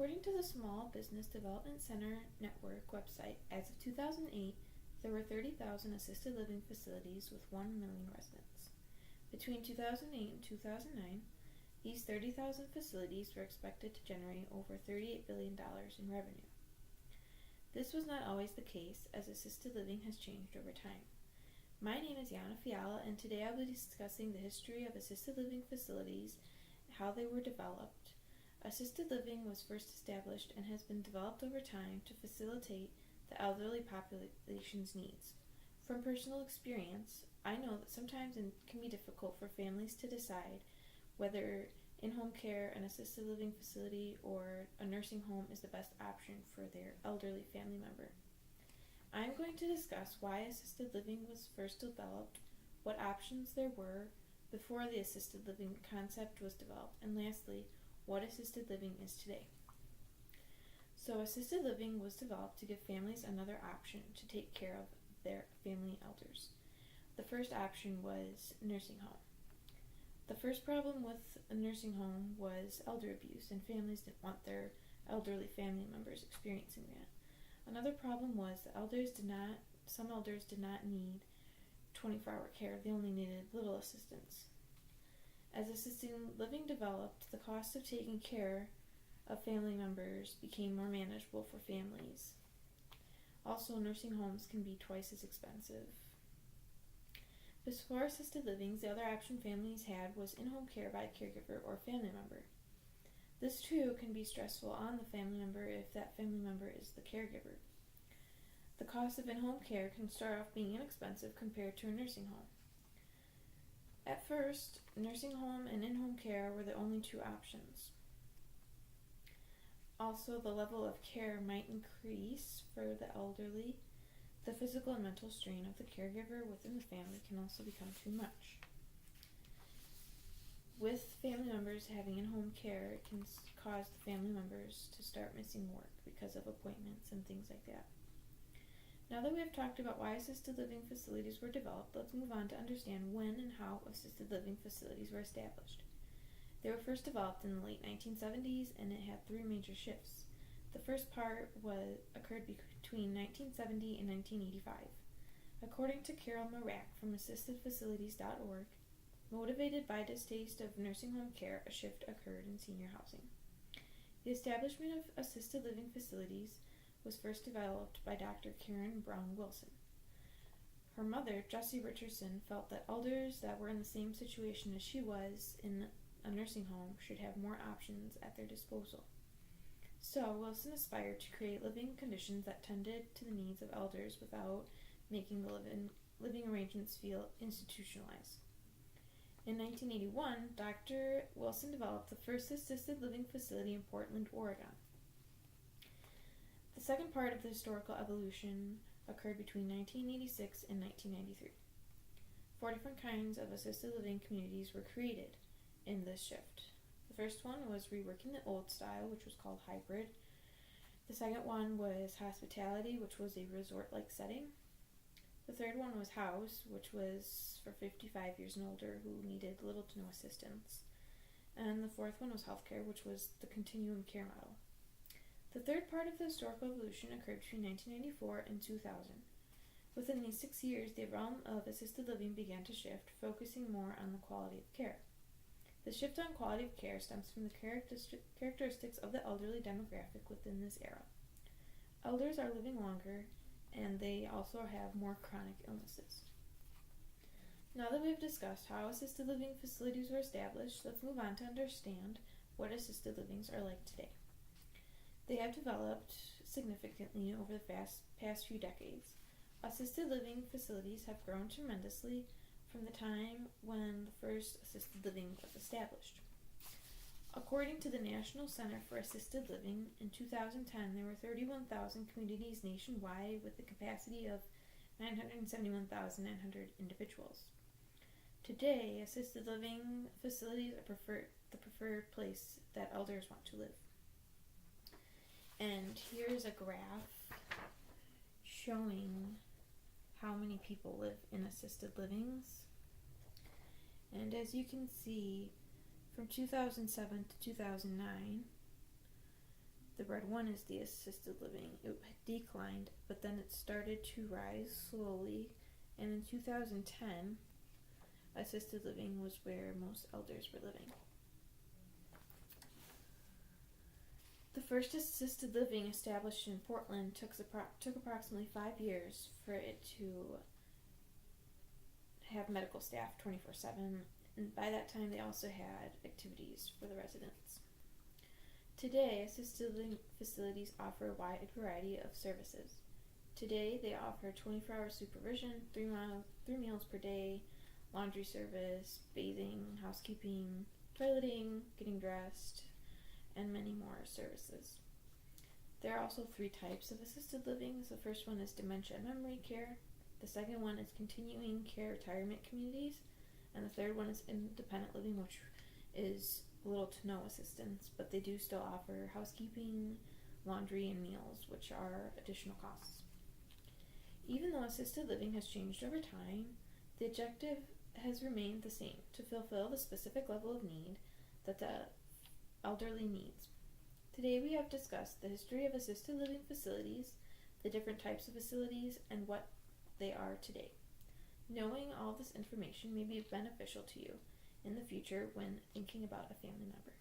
According to the Small Business Development Center Network website, as of 2008, there were 30,000 assisted living facilities with 1 million residents. Between 2008 and 2009, these 30,000 facilities were expected to generate over $38 billion in revenue. This was not always the case, as assisted living has changed over time. My name is Yana Fiala, and today I'll be discussing the history of assisted living facilities, how they were developed. Assisted living was first established and has been developed over time to facilitate the elderly population's needs. From personal experience, I know that sometimes it can be difficult for families to decide whether in-home care, an assisted living facility, or a nursing home is the best option for their elderly family member. I am going to discuss why assisted living was first developed, what options there were before the assisted living concept was developed, and lastly, what assisted living is today. So assisted living was developed to give families another option to take care of their family elders. The first option was nursing home. The first problem with a nursing home was elder abuse, and families didn't want their elderly family members experiencing that. Another problem was that some elders did not need 24-hour care, they only needed little assistance. As assisted living developed, the cost of taking care of family members became more manageable for families. Also, nursing homes can be twice as expensive. Before assisted living, the other option families had was in-home care by a caregiver or family member. This too can be stressful on the family member if that family member is the caregiver. The cost of in-home care can start off being inexpensive compared to a nursing home. At first, nursing home and in-home care were the only two options. Also, the level of care might increase for the elderly. The physical and mental strain of the caregiver within the family can also become too much. With family members having in-home care, it can cause the family members to start missing work because of appointments and things like that. Now that we have talked about why assisted living facilities were developed, let's move on to understand when and how assisted living facilities were established. They were first developed in the late 1970s, and it had three major shifts. The first part occurred between 1970 and 1985. According to Carol Marak from assistedfacilities.org, motivated by distaste of nursing home care, a shift occurred in senior housing. The establishment of assisted living facilities was first developed by Dr. Karen Brown Wilson. Her mother, Jessie Richardson, felt that elders that were in the same situation as she was in a nursing home should have more options at their disposal. So, Wilson aspired to create living conditions that tended to the needs of elders without making the living arrangements feel institutionalized. In 1981, Dr. Wilson developed the first assisted living facility in Portland, Oregon. The second part of the historical evolution occurred between 1986 and 1993. 4 different kinds of assisted living communities were created in this shift. The first one was reworking the old style, which was called hybrid. The second one was hospitality, which was a resort-like setting. The third one was house, which was for 55 years and older who needed little to no assistance. And the fourth one was healthcare, which was the continuum care model. The third part of the historical evolution occurred between 1994 and 2000. Within these 6 years, the realm of assisted living began to shift, focusing more on the quality of care. The shift on quality of care stems from the characteristics of the elderly demographic within this era. Elders are living longer, and they also have more chronic illnesses. Now that we've discussed how assisted living facilities were established, let's move on to understand what assisted livings are like today. They have developed significantly over the past few decades. Assisted living facilities have grown tremendously from the time when the first assisted living was established. According to the National Center for Assisted Living, in 2010 there were 31,000 communities nationwide with a capacity of 971,900 individuals. Today, assisted living facilities are the preferred place that elders want to live. And here's a graph showing how many people live in assisted livings. And as you can see, from 2007 to 2009, The red one is the assisted living. It declined, but then it started to rise slowly, and in 2010, assisted living was where most elders were living. The first assisted living established in Portland took approximately 5 years for it to have medical staff 24/7, and by that time they also had activities for the residents. Today, assisted living facilities offer a wide variety of services. Today, they offer 24-hour supervision, 3 meals per day, laundry service, bathing, housekeeping, toileting, getting dressed, and many more services. There are also 3 types of assisted living. The first one is dementia and memory care. The second one is continuing care retirement communities. And the third one is independent living, which is little to no assistance, but they do still offer housekeeping, laundry, and meals, which are additional costs. Even though assisted living has changed over time, the objective has remained the same: to fulfill the specific level of need that the elderly needs. Today we have discussed the history of assisted living facilities, the different types of facilities, and what they are today. Knowing all this information may be beneficial to you in the future when thinking about a family member.